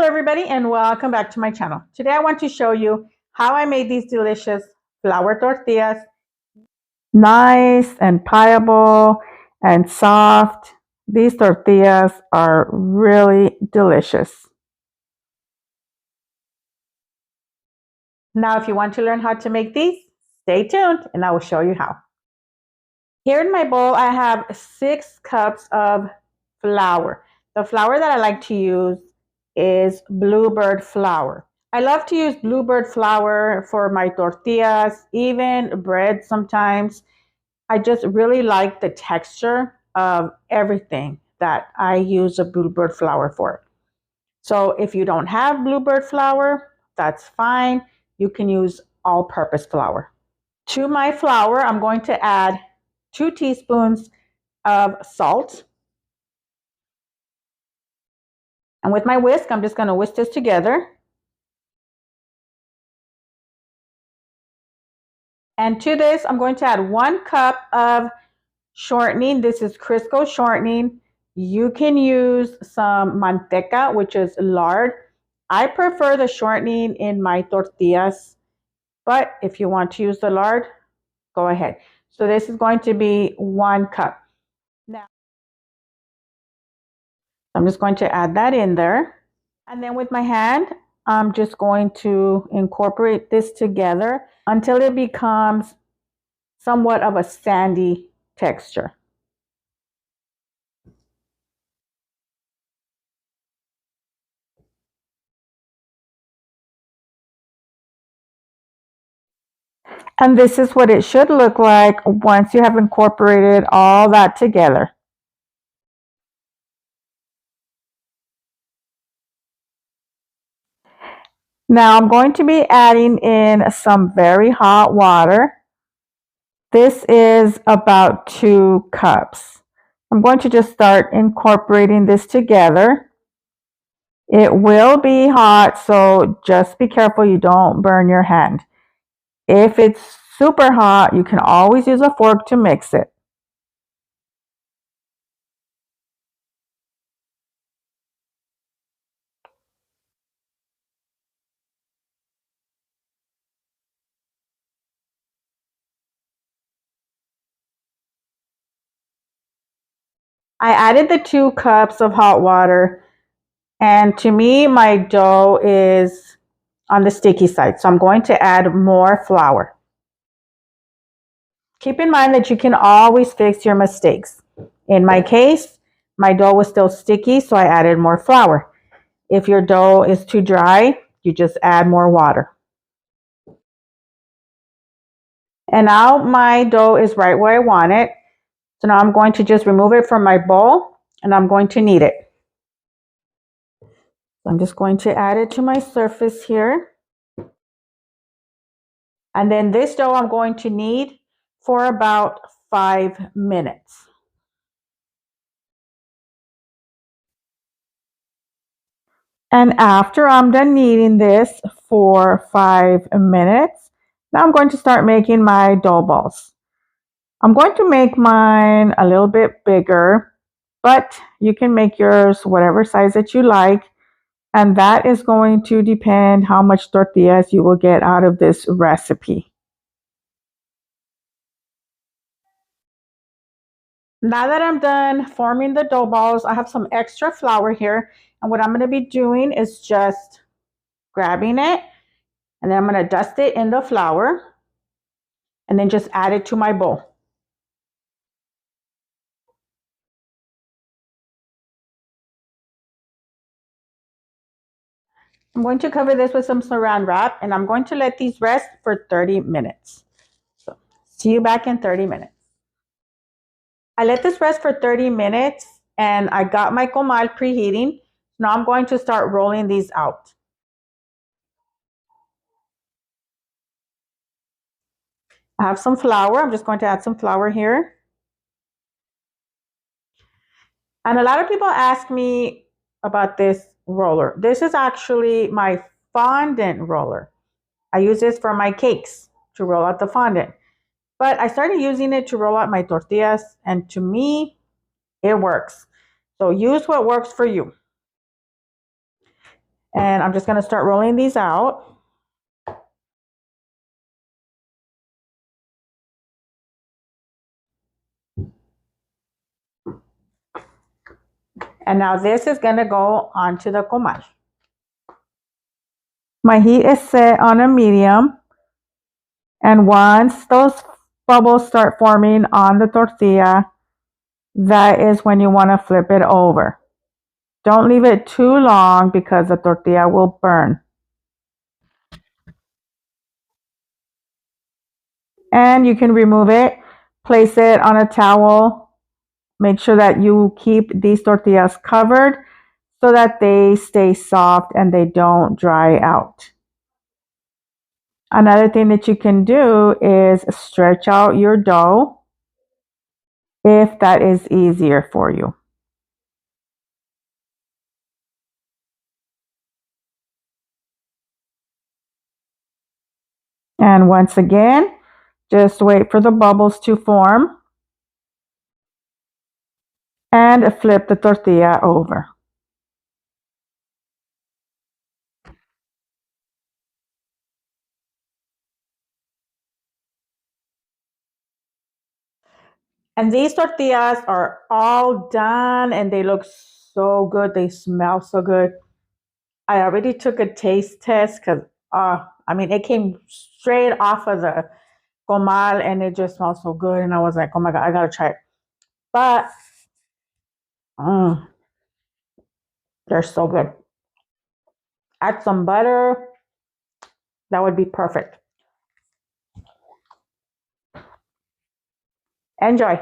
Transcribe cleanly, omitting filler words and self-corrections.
everybody, and welcome back to my channel. Today I want to show you how I made these delicious flour tortillas. Nice and pliable and soft. These tortillas are really delicious. Now if you want to learn how to make these, stay tuned and I will show you how. Here in my bowl I have 6 cups of flour. The flour that I like to use is bluebird flour. I love to use bluebird flour for my tortillas, even bread sometimes. I just really like the texture of everything that I use a bluebird flour for. So if you don't have bluebird flour, that's fine. You can use all-purpose flour. To my flour, I'm going to add 2 teaspoons of salt. And with my whisk, I'm just going to whisk this together. And to this, I'm going to add 1 cup of shortening. This is Crisco shortening. You can use some manteca, which is lard. I prefer the shortening in my tortillas, but if you want to use the lard, go ahead. So this is going to be 1 cup. Now, I'm just going to add that in there. And then with my hand, I'm just going to incorporate this together until it becomes somewhat of a sandy texture. And this is what it should look like once you have incorporated all that together. Now I'm going to be adding in some very hot water. This is about 2 cups. I'm going to just start incorporating this together. It will be hot, so just be careful you don't burn your hand. If it's super hot, you can always use a fork to mix it. I added the 2 cups of hot water, and to me, my dough is on the sticky side, so I'm going to add more flour. Keep in mind that you can always fix your mistakes. In my case, my dough was still sticky, so I added more flour. If your dough is too dry, you just add more water. And now my dough is right where I want it. So now I'm going to just remove it from my bowl and I'm going to knead it. So I'm just going to add it to my surface here. And then this dough I'm going to knead for about 5 minutes. And after I'm done kneading this for 5 minutes, now I'm going to start making my dough balls. I'm going to make mine a little bit bigger, but you can make yours whatever size that you like. And that is going to depend how much tortillas you will get out of this recipe. Now that I'm done forming the dough balls, I have some extra flour here. And what I'm going to be doing is just grabbing it. And then I'm going to dust it in the flour. And then just add it to my bowl. I'm going to cover this with some saran wrap. And I'm going to let these rest for 30 minutes. So see you back in 30 minutes. I let this rest for 30 minutes and I got my comal preheating. Now I'm going to start rolling these out. I have some flour. I'm just going to add some flour here. And a lot of people ask me about this roller. This is actually my fondant roller. I use this for my cakes to roll out the fondant. But I started using it to roll out my tortillas, and to me, it works. So use what works for you. And I'm just going to start rolling these out. And now this is going to go onto the comal. My heat is set on a medium. And once those bubbles start forming on the tortilla, that is when you want to flip it over. Don't leave it too long because the tortilla will burn. And you can remove it, place it on a towel. Make sure that you keep these tortillas covered so that they stay soft and they don't dry out. Another thing that you can do is stretch out your dough if that is easier for you. And once again, just wait for the bubbles to form and flip the tortilla over. And these tortillas are all done and they look so good. They smell so good. I already took a taste test because, it came straight off of the comal and it just smells so good. And I was like, oh my God, I gotta try it. But they're so good. Add some butter. That would be perfect. Enjoy.